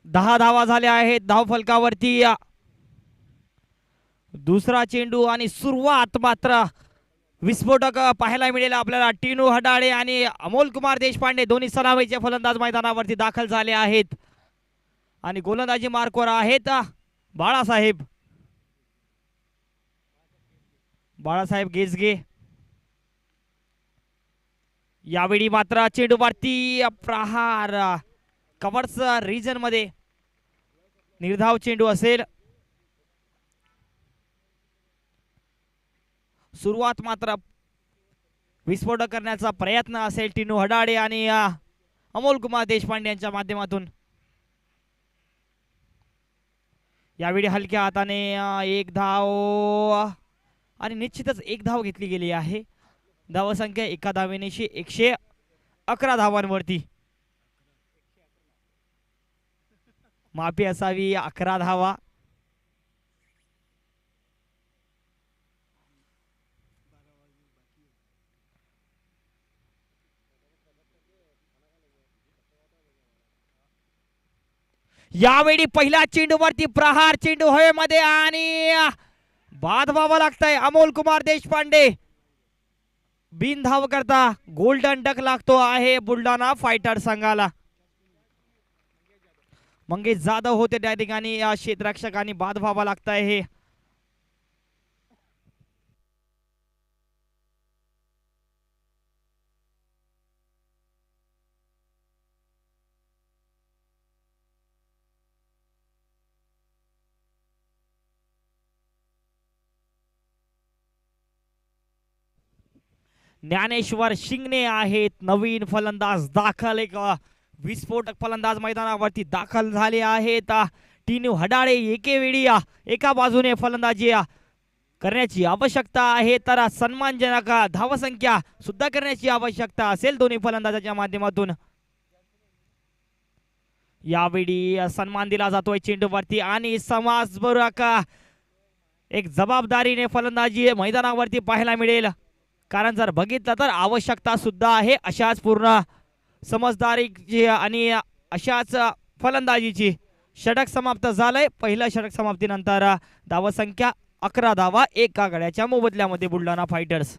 Speaker 1: 10 धावा झाल्या आहेत धाव फलकावरती. दुसरा चेंडू आणि सुरुवात मात्र विस्फोटक पाहायला मिळेल आपल्याला. टिनू हडाळे आणि अमोल कुमार देशपांडे दोन्ही सलामीचे फलंदाज मैदानावरती दाखल झाले आहेत आणि गोलंदाजी मार्कवर आहेत बाळासाहेब गेजगे. यावेळी मात्र चेंडूवरती प्रहार कव्हर्स रिजन मध्ये निर्धाव चेंडू असेल. सुरुवात मात्र विस्फोट करण्याचा प्रयत्न असेल टिनू हडाळे आणि अमोल कुमार देशपांडे यांच्या माध्यमातून. यावेळी हलक्या हाताने एक धाव आणि निश्चितच एक धाव घेतली गेली आहे. धावसंख्या एका धावेनेशी 111 धावांवरती. माफी असावी 11 धावा. यावेळी पहिल्या चेंडूवरती प्रहार चेंडू हवेमध्ये आणि बाद व्हावं लागतंय. अमोल कुमार देशपांडे बिनधाव करता गोल्डन डक लागतो आहे बुलढाणा फायटर संघाला. मंगेश जाधव होते त्या ठिकाणी क्षेत्ररक्षकांनी बाद व्हावं लागतंय. हे ज्ञानेश्वर शिंगणे आहेत नवीन फलंदाज दाखल. एक विस्फोटक फलंदाज मैदानावरती दाखल झाले आहेत. टिनू हडाळे एकेवेळी एका बाजूने फलंदाजी करण्याची आवश्यकता आहे तर सन्मानजनक धावसंख्या सुद्धा करण्याची आवश्यकता असेल दोन्ही फलंदाजाच्या माध्यमातून. यावेळी सन्मान दिला जातोय चेंडूवरती आणि समाजपूरक एक जबाबदारीने फलंदाजी मैदानावरती पाहायला मिळेल. कारण जर बघितलं तर आवश्यकता सुद्धा आहे अशाच पूर्ण समजदारीची आणि अशाच फलंदाजीची. षटक समाप्त झालंय. पहिल्या षटक समाप्तीनंतर धावसंख्या 11 धावा एका गड्याच्या मोबदल्यामध्ये बुलढाणा फायटर्स.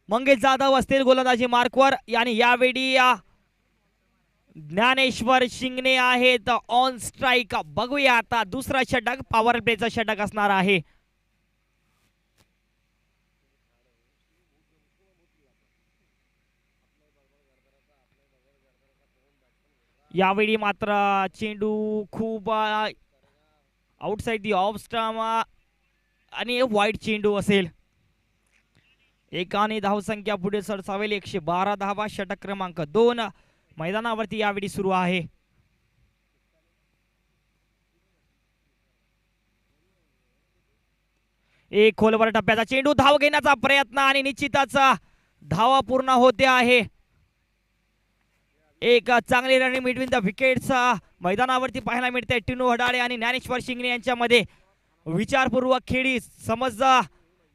Speaker 1: मंगेश जाधव असतील गोलंदाजी मार्कवर आणि यावेळी ज्ञानेश्वर शिंगणे आहेत ऑन स्ट्राइक. बघूया आता दुसरा षटक पॉवर प्लेचा षटक असणार आहे. यावेळी मात्र चेंडू खूप आउटसाइड दी ऑफ स्टंप आणि वाईड चेंडू असेल. एकाने धावसंख्या पुढे सरसावेल 112 धावा. षटक क्रमांक 2 मैदानावरती यावेळी सुरू आहे. एक खोलवर टप्प्याचा चेंडू धाव घेण्याचा प्रयत्न आणि निश्चितच धावा पूर्ण होते आहे. एक चांगली रनिंग बिटवीन द विकेट्स मैदानावरती पाहायला मिळते. टिनू हडाळे आणि ज्ञानेश्वर शिंगणे यांच्यामध्ये विचारपूर्वक खेळी समज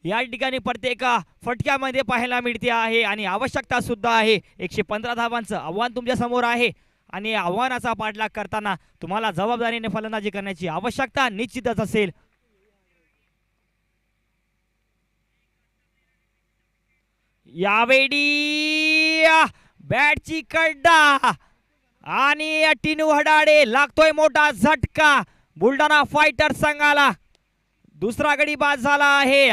Speaker 1: या ठिकाणी प्रत्येक फटक्यामध्ये पाहायला मिळते आहे आणि आवश्यकता सुद्धा आहे. 115 धावांचं आव्हान तुमच्या समोर आहे आणि आव्हानाचा पाठलाग करताना तुम्हाला जबाबदारीने फलंदाजी करण्याची आवश्यकता निश्चितच असेल. यावेळी बॅटची कडा आणि टिनू हडाळे लागतोय मोठा झटका बुलढाणा फायटर संघाला. दुसरा गडी बाद झाला आहे.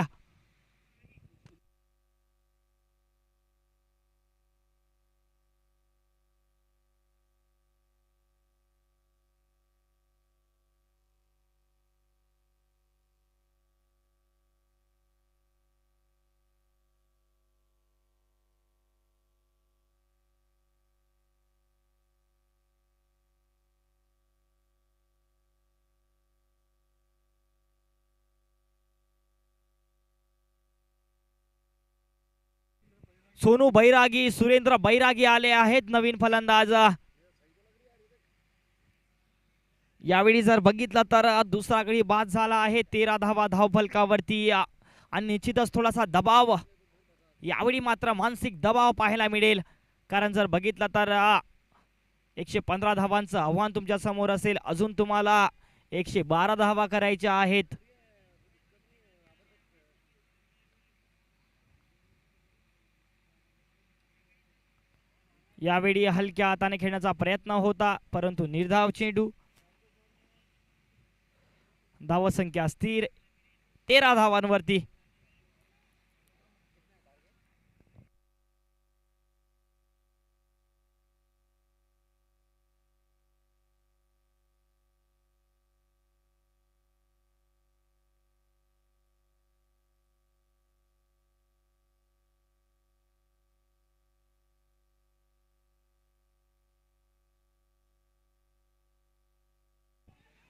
Speaker 1: सोनू बैरागी, सुरेंद्र बैरागी आले आहेत नवीन फलंदाज. यावेळी जर बघितलं तर दुसरा गडी बाद झाला आहे. 13 धावा धावफलकावरती आणि निश्चितच थोडासा दबाव यावेळी मात्र मानसिक दबाव पाहायला मिळेल. कारण जर बघितलं तर 115 धावांचं आव्हान तुमच्या समोर असेल. अजून तुम्हाला 112 धावा करायच्या आहेत. यावेळी हलक्या हाताने खेळण्याचा प्रयत्न होता परंतु निर्धाव चेंडू. धावसंख्या स्थिर 13 धावांवरती.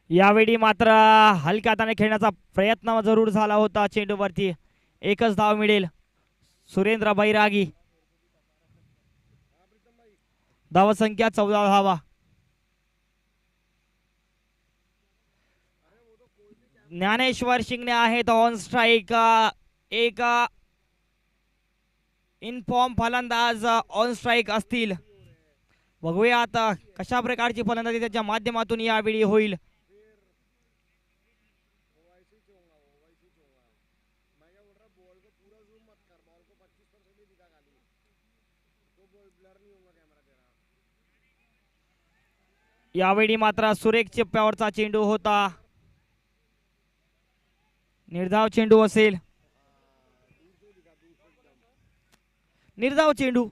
Speaker 1: यावेळी मात्र हलक्या हाताने खेळण्याचा प्रयत्न जरूर झाला होता. चेंडूवरती एकच धाव मिळेल. सुरेंद्र बैरागी. धावसंख्या 14 धावा. ज्ञानेश्वर शिंगणे आहेत ऑन स्ट्राईक. एक इनफॉर्म फलंदाज ऑन स्ट्राईक असतील. बघूया आता कशा प्रकारची फलंदाजी त्याच्या माध्यमातून यावेळी होईल. यावेळी मात्र सुरेख चिप्प्यावरचा चेंडू होता. निर्धाव चेंडू असेल. निर्धाव चेंडू.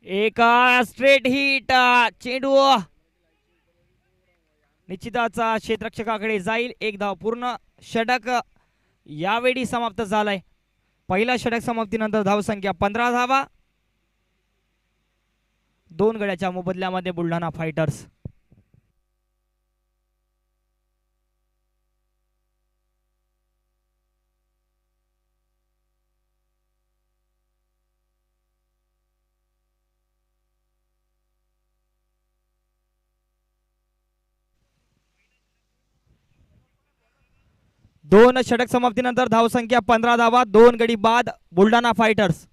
Speaker 1: एक स्ट्रेट हिट. चेंडू निश्चितच क्षेत्ररक्षकाकडे जाईल. एक धाव पूर्ण. षटक यावेळी समाप्त झालाय. पहिला षटक समाप्तीनंतर धावसंख्या 15 धावा. 2 गड्याच्या मोबदल्यामध्ये बुलढाणा फायटर्स. दोन षटक समाप्तीनंतर धावसंख्या 15 धावा. 2 गडी बाद बुलढाणा फायटर्स.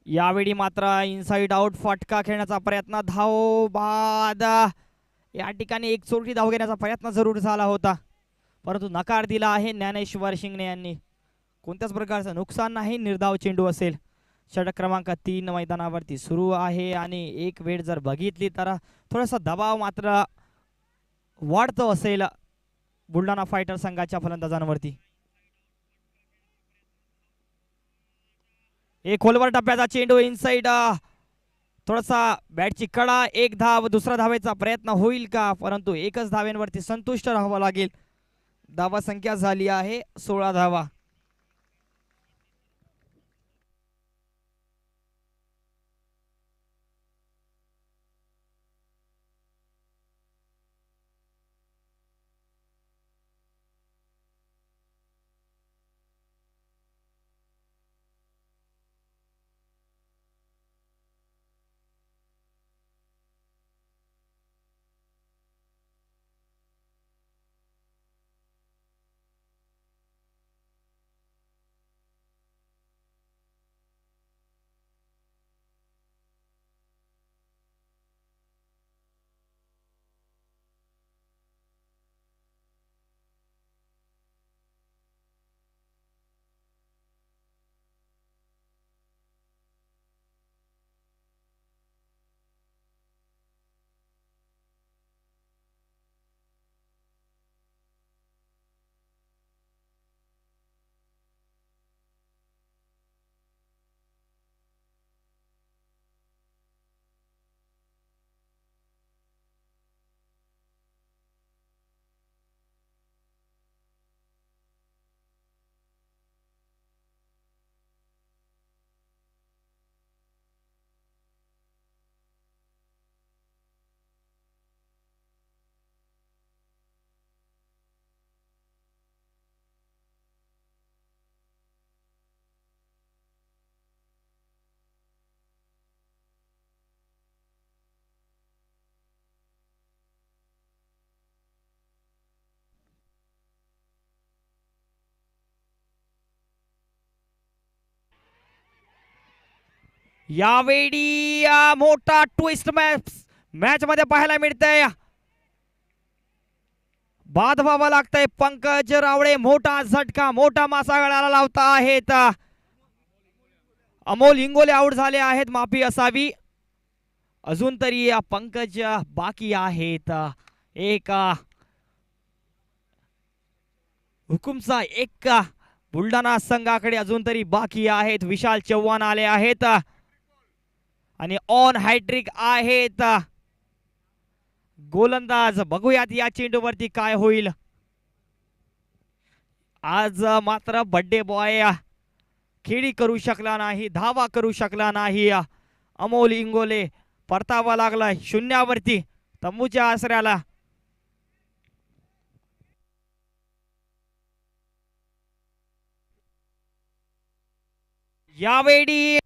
Speaker 1: यावेळी मात्र इनसाइड आउट फटका खेळण्याचा प्रयत्न. धाव बाद. या ठिकाणी एक चोरटी धाव घेण्याचा प्रयत्न जरूर झाला होता परंतु नकार दिला आहे ज्ञानेश्वर शिंगणे यांनी. कोणत्याच प्रकारचं नुकसान नाही. निर्धाव चेंडू असेल. षटक क्रमांक 3 मैदानावरती सुरू आहे आणि एक वेळ जर बघितली तर थोडासा दबाव मात्र वाढतो असेल बुलढाणा फायटर संघाच्या फलंदाजांवरती. एक खोलवर टप्प्याचा चेंडू इनसाइड. थोडासा बॅटची कडा. एक धाव. दुसरा धावेचा प्रयत्न होईल का परंतु एकच धावेंवरती संतुष्ट राहावं लागेल. धावा संख्या झाली आहे 16 धावा. यावेळी मोठा ट्विस्ट मॅच मध्ये पाहायला मिळतंय. बाद व्हावं लागतंय. पंकज रावळे मोठा झटका, मोठा मासा गळाला लावता आहेत. अमोल इंगोले आउट झाले आहेत, माफी असावी. अजून तरी पंकज बाकी आहेत. एक हुकुमचा एक बुलढाणा संघाकडे अजून तरी बाकी आहेत. विशाल चव्हाण आले आहेत आणि ऑन हॅट्रिक आहेत गोलंदाज. बघूयात या चेंडूवरती काय होईल. आज मात्र बर्थडे बॉय खेळी करू शकला नाही, धावा करू शकला नाही. अमोल इंगोले परतावा लागला शून्यावरती तंबूच्या आसऱ्याला. यावेळी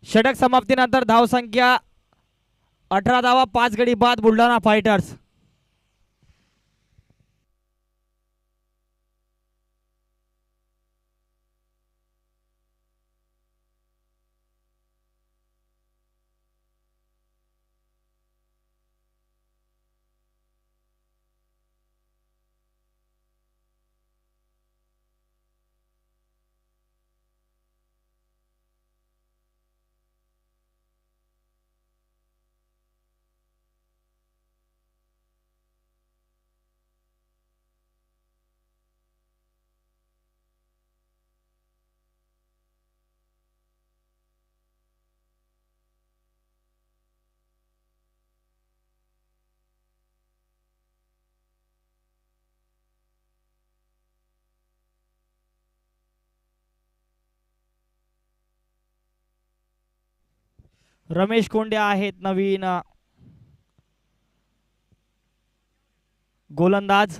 Speaker 1: षटक समाप्तीनंतर धावसंख्या 18 धावा, 5 गडी बाद बुलढाणा फायटर्स. रमेश कोंडे आहेत नवीन गोलंदाज.